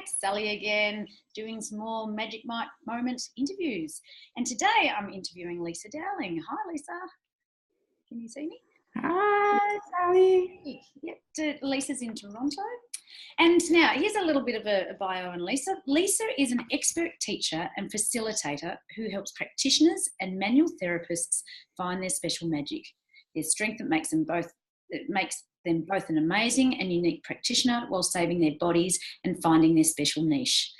it's Sally again, doing some more Magic Moment interviews. And today I'm interviewing Lisa Dowling. Hi, Lisa. Can you see me? Hi, Sally. Yep, Lisa's in Toronto. And now here's a little bit of a bio on Lisa. Lisa is an expert teacher and facilitator who helps practitioners and manual therapists find their special magic, their strength that makes them both an amazing and unique practitioner while saving their bodies and finding their special niche.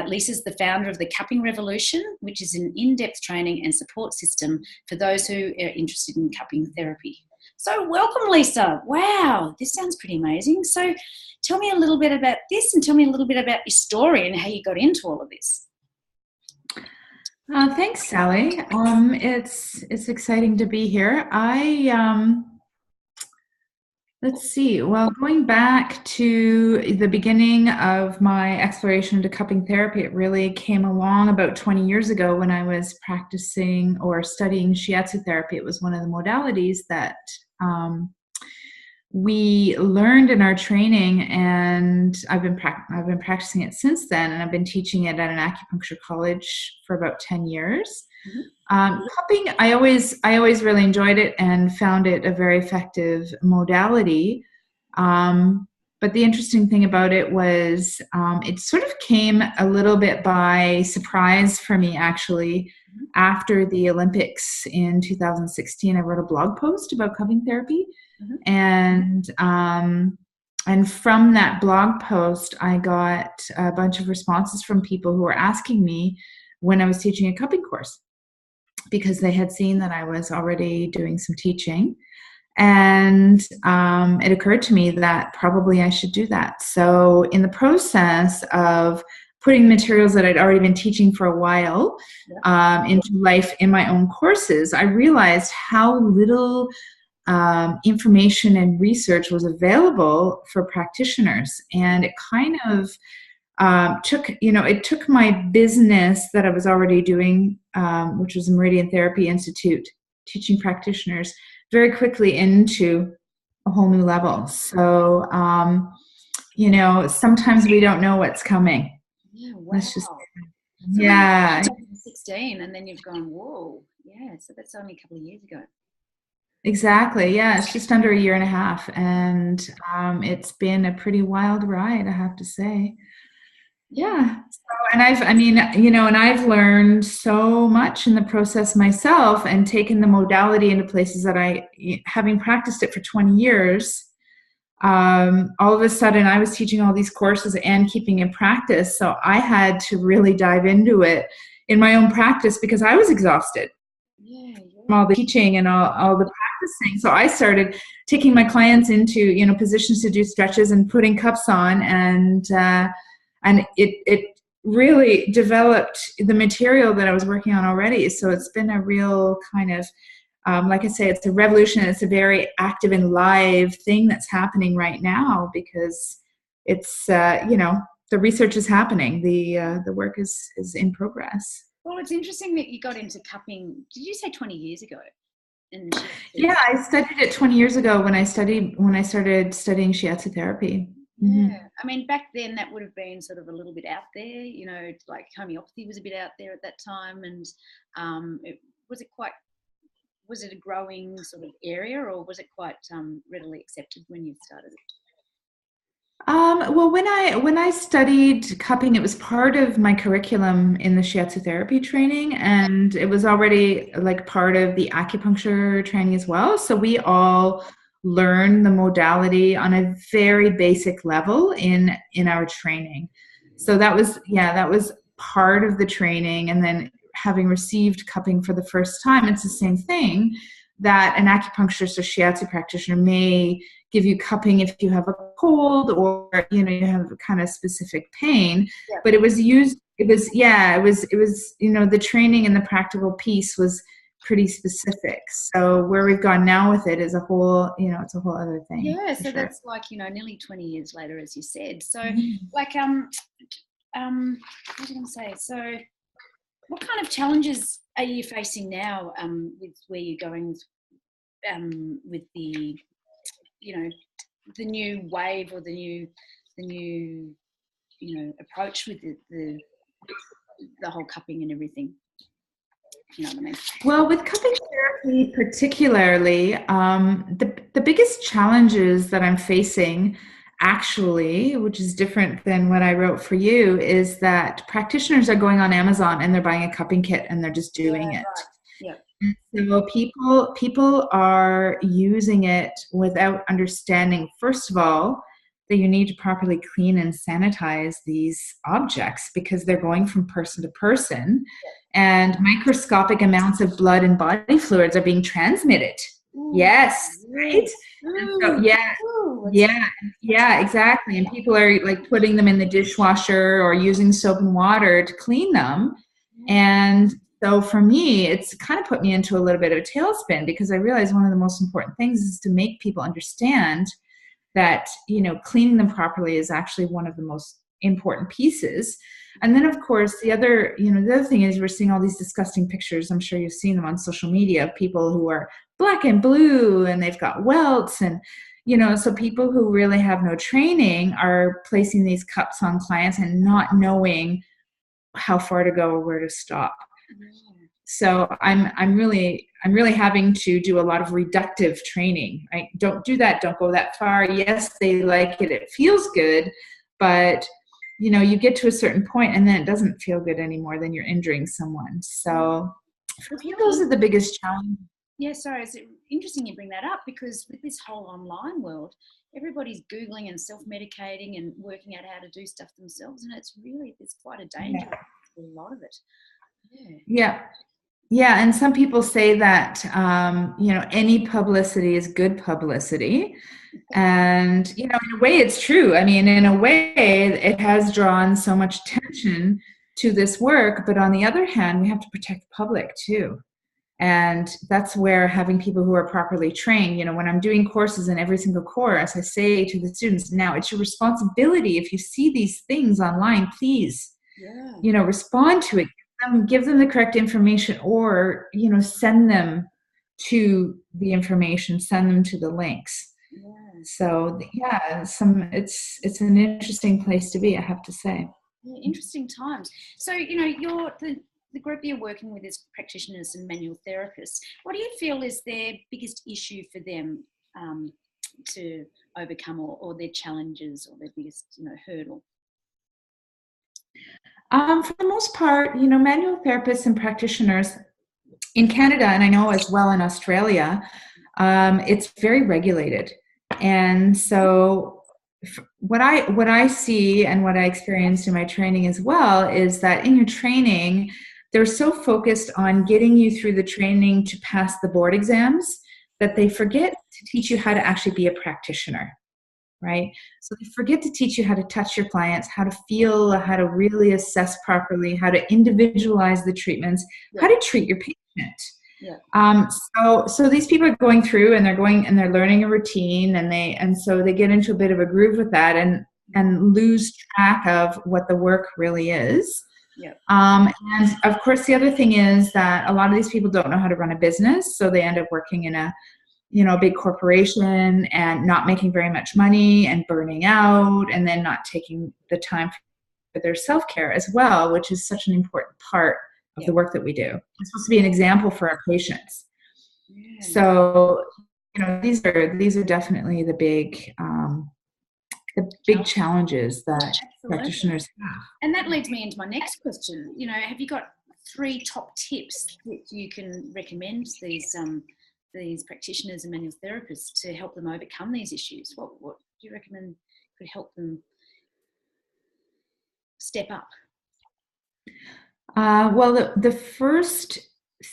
Lisa's the founder of the Cupping Revolution, which is an in-depth training and support system for those who are interested in cupping therapy. So welcome, Lisa. Wow, this sounds pretty amazing. So tell me a little bit about this and tell me a little bit about your story and how you got into all of this. Thanks, Sally. It's exciting to be here. Let's see. Well, going back to the beginning of my exploration into cupping therapy, it really came along about 20 years ago when I was practicing or studying shiatsu therapy. It was one of the modalities that we learned in our training, and I've been practicing it since then, and I've been teaching it at an acupuncture college for about 10 years. Cupping, I always really enjoyed it and found it a very effective modality. But the interesting thing about it was it sort of came a little bit by surprise for me, actually. After the Olympics in 2016, I wrote a blog post about cupping therapy. And from that blog post, I got a bunch of responses from people who were asking me when I was teaching a cupping course, because they had seen that I was already doing some teaching. And it occurred to me that probably I should do that. So in the process of putting materials that I'd already been teaching for a while into life in my own courses, I realized how little information and research was available for practitioners. And it kind of took my business that I was already doing, which was the Meridian Therapy Institute, teaching practitioners, very quickly into a whole new level. So, sometimes we don't know what's coming. Yeah, wow. Let's just, so yeah. 2016, and then you've gone, whoa. Yeah, so that's only a couple of years ago. Exactly. Yeah, it's just under a year and a half, and it's been a pretty wild ride, I have to say. Yeah. So, and I've learned so much in the process myself, and taken the modality into places that having practiced it for 20 years, all of a sudden I was teaching all these courses and keeping in practice. So I had to really dive into it in my own practice because I was exhausted. From all the teaching and all the practicing. So I started taking my clients into, positions to do stretches and putting cups on, and it really developed the material that I was working on already. So it's been a real kind of, like I say, it's a revolution. It's a very active and live thing that's happening right now, because it's, the research is happening. The work is in progress. Well, it's interesting that you got into cupping. Did you say 20 years ago? Yeah, I studied it 20 years ago when I started studying shiatsu therapy. Yeah, I mean, back then that would have been sort of a little bit out there, like homeopathy was a bit out there at that time. And was it a growing sort of area, or was it quite readily accepted when you started it? Well, when I studied cupping, it was part of my curriculum in the shiatsu therapy training, and it was already like part of the acupuncture training as well. So we all learn the modality on a very basic level in our training. So that was part of the training. And then having received cupping for the first time, it's the same thing that an acupuncturist or shiatsu practitioner may give you cupping if you have a cold, or you have a kind of specific pain. Yeah. But the training and the practical piece was pretty specific. So where we've gone now with it is it's a whole other thing. Yeah, so that's like, nearly 20 years later, as you said. So what was I going to say? So what kind of challenges are you facing now with where you're going with the, the new wave, or the new approach with the whole cupping and everything? You know what I mean? Well, with cupping therapy particularly, the biggest challenges that I'm facing actually, which is different than what I wrote for you, is that practitioners are going on Amazon and they're buying a cupping kit and they're just doing it. Right. Yeah. So people are using it without understanding, first of all, that you need to properly clean and sanitize these objects because they're going from person to person, and microscopic amounts of blood and body fluids are being transmitted. Yes, right? So, yeah, exactly. And people are like putting them in the dishwasher or using soap and water to clean them. And so for me, it's kind of put me into a little bit of a tailspin because I realized one of the most important things is to make people understand that, cleaning them properly is actually one of the most important pieces. And then, of course, the other thing is we're seeing all these disgusting pictures. I'm sure you've seen them on social media of people who are black and blue and they've got welts. And, so people who really have no training are placing these cups on clients and not knowing how far to go or where to stop. So I'm really having to do a lot of reductive training, right? Don't do that. Don't go that far. Yes, they like it. It feels good, but you get to a certain point and then it doesn't feel good anymore. Then you're injuring someone. So for me, those are the biggest challenges. Yeah, sorry. It's interesting you bring that up because with this whole online world, everybody's Googling and self-medicating and working out how to do stuff themselves. And it's quite a danger for a lot of it. Yeah, and some people say that any publicity is good publicity, and in a way it's true. I mean, in a way it has drawn so much attention to this work, but on the other hand, we have to protect the public too, and that's where having people who are properly trained. When I'm doing courses in every single course, I say to the students, now it's your responsibility. If you see these things online, please, respond to it. Give them the correct information, or send them to the information, send them to the links. So it's an interesting place to be, I have to say. Interesting times. So the group you're working with is practitioners and manual therapists. What do you feel is their biggest issue for them to overcome, or their challenges, or their biggest hurdle? For the most part, manual therapists and practitioners in Canada, and I know as well in Australia, it's very regulated. And so what I see and what I experienced in my training as well is that in your training, they're so focused on getting you through the training to pass the board exams that they forget to teach you how to actually be a practitioner. Right? So they forget to teach you how to touch your clients, how to feel, how to really assess properly, how to individualize the treatments, how to treat your patient. So these people are going through and they're learning a routine, and so they get into a bit of a groove with that and lose track of what the work really is. And of course, the other thing is that a lot of these people don't know how to run a business, so they end up working in a big corporation and not making very much money and burning out, and then not taking the time for their self-care as well, which is such an important part of the work that we do. It's supposed to be an example for our patients. So, these are definitely the big challenges that practitioners have. And that leads me into my next question. Have you got 3 top tips that you can recommend these practitioners and manual therapists to help them overcome these issues? What do you recommend could help them step up? Well, the first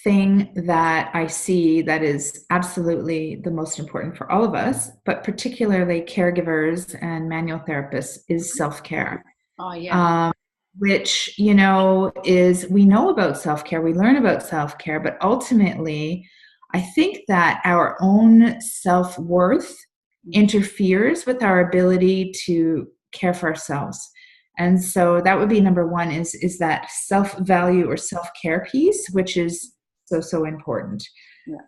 thing that I see that is absolutely the most important for all of us, but particularly caregivers and manual therapists, is self-care. Oh, yeah. Which, is, we know about self-care, we learn about self-care, but ultimately, I think that our own self-worth interferes with our ability to care for ourselves. And so that would be number one, is that self-value or self-care piece, which is so important.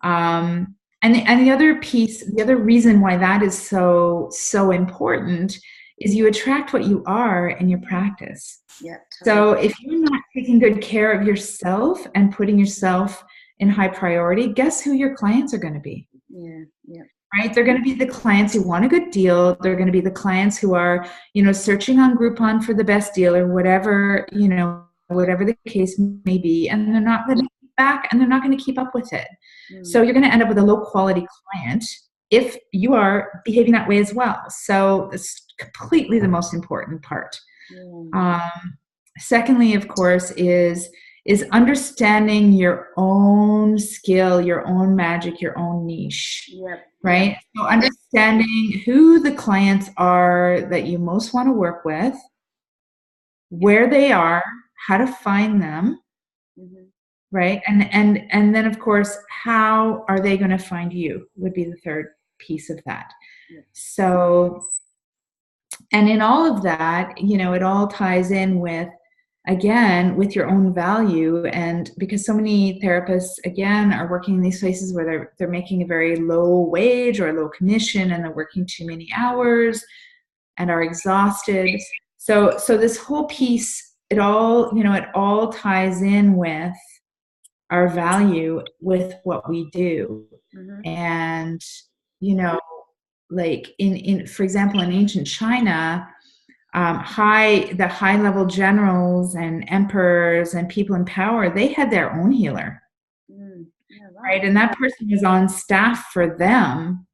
And the other piece, the other reason why that is so important is you attract what you are in your practice. Yeah. So if you're not taking good care of yourself and putting yourself in high priority, guess who your clients are going to be? Yeah. Yeah. Right? They're going to be the clients who want a good deal. They're going to be the clients who are, searching on Groupon for the best deal or whatever, whatever the case may be. And they're not going to keep back and they're not going to keep up with it. So you're going to end up with a low quality client if you are behaving that way as well. So it's completely the most important part. Secondly, of course, is understanding your own skill, your own magic, your own niche. Yep. Right? So understanding who the clients are that you most want to work with, where they are, how to find them, right? And then, of course, how are they going to find you would be the third piece of that. So, and in all of that, it all ties in with, again, with your own value. And because so many therapists, again, are working in these places where they're making a very low wage or low commission, and they're working too many hours and are exhausted. So this whole piece, it all ties in with our value with what we do. And, like for example, in ancient China, the high level generals and emperors and people in power, they had their own healer. Right? And that person was on staff for them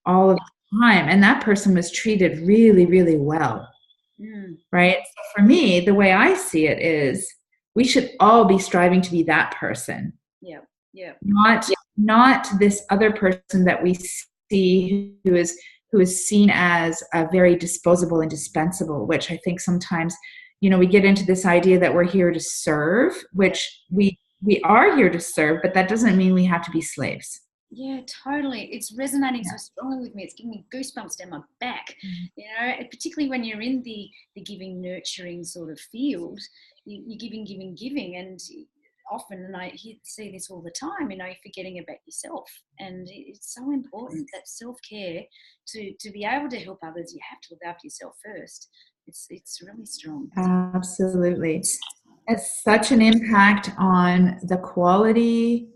all of the time. And that person was treated really, really well. Right? So for me, the way I see it is we should all be striving to be that person. Not this other person that we see who is seen as a very disposable and dispensable, which I think sometimes, we get into this idea that we're here to serve, which we are here to serve, but that doesn't mean we have to be slaves. Yeah, totally. It's resonating so strongly with me. It's giving me goosebumps down my back, particularly when you're in the giving, nurturing sort of field, you're giving. And often, and I see this all the time, you're forgetting about yourself. And it's so important, that self-care, to be able to help others, you have to look after yourself first. It's really strong. Absolutely. It's such an impact on the quality.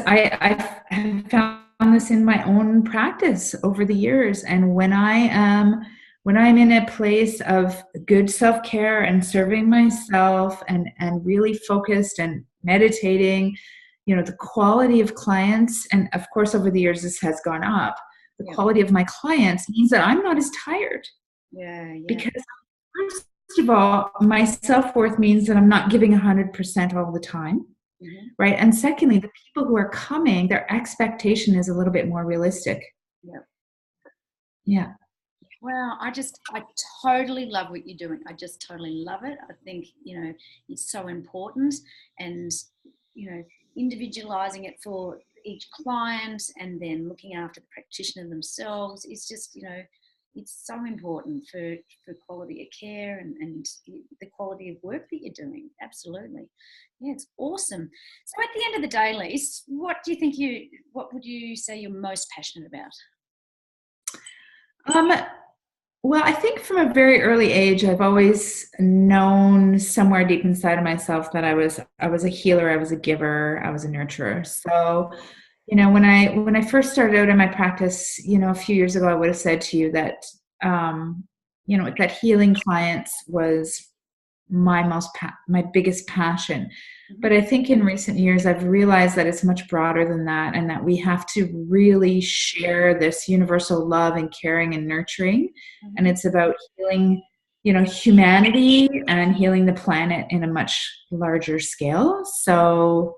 I have found this in my own practice over the years. And when I'm in a place of good self-care and serving myself and really focused and meditating, the quality of clients, and of course over the years this has gone up, the quality of my clients means that I'm not as tired. Because first of all, my self-worth means that I'm not giving 100% all the time. Right? And secondly, the people who are coming, their expectation is a little bit more realistic. Yeah. Well, I totally love what you're doing. I just totally love it. I think, it's so important, and, individualizing it for each client and then looking after the practitioner themselves is just, it's so important for quality of care and the quality of work that you're doing. Absolutely. Yeah, it's awesome. So at the end of the day, Lise, what would you say you're most passionate about? Well, I think from a very early age, I've always known somewhere deep inside of myself that I was a healer, I was a giver, I was a nurturer. So, when I first started out in my practice, a few years ago, I would have said to you that, that healing clients was my biggest passion. But I think in recent years, I've realized that it's much broader than that, and that we have to really share this universal love and caring and nurturing. And it's about healing, humanity and healing the planet in a much larger scale. So,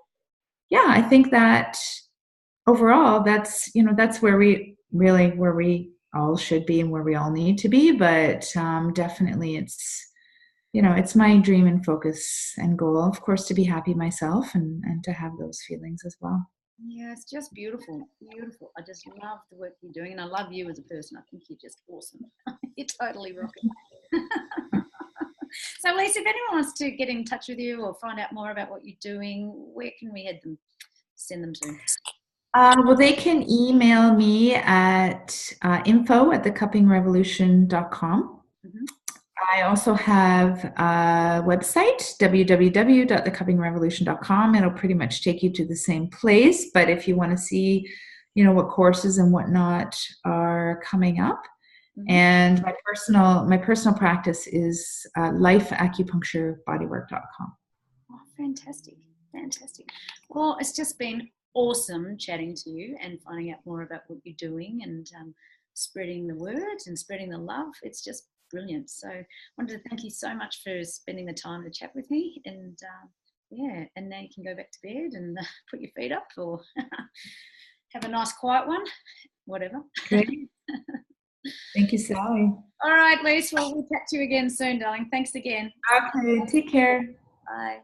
yeah, I think that overall, that's where we all should be and where we all need to be. But definitely it's my dream and focus and goal, of course, to be happy myself and to have those feelings as well. Yeah, it's just beautiful. Beautiful. I just love the work you're doing, and I love you as a person. I think you're just awesome. You're totally rocking. So, Lisa, if anyone wants to get in touch with you or find out more about what you're doing, where can we send them to? Well, they can email me at info@thecuppingrevolution.com. I also have a website, www.thecovingrevolution.com. It'll pretty much take you to the same place. But if you want to see, what courses and whatnot are coming up, and my personal practice is lifeacupuncturebodywork.com. Oh, fantastic. Well, it's just been awesome chatting to you and finding out more about what you're doing and spreading the word and spreading the love. It's just brilliant. So I wanted to thank you so much for spending the time to chat with me. And and now you can go back to bed and put your feet up or have a nice quiet one, whatever. Great. Thank you, Sally. All right, Lisa. Well, we'll chat to you again soon, darling. Thanks again. Okay, take care. Bye.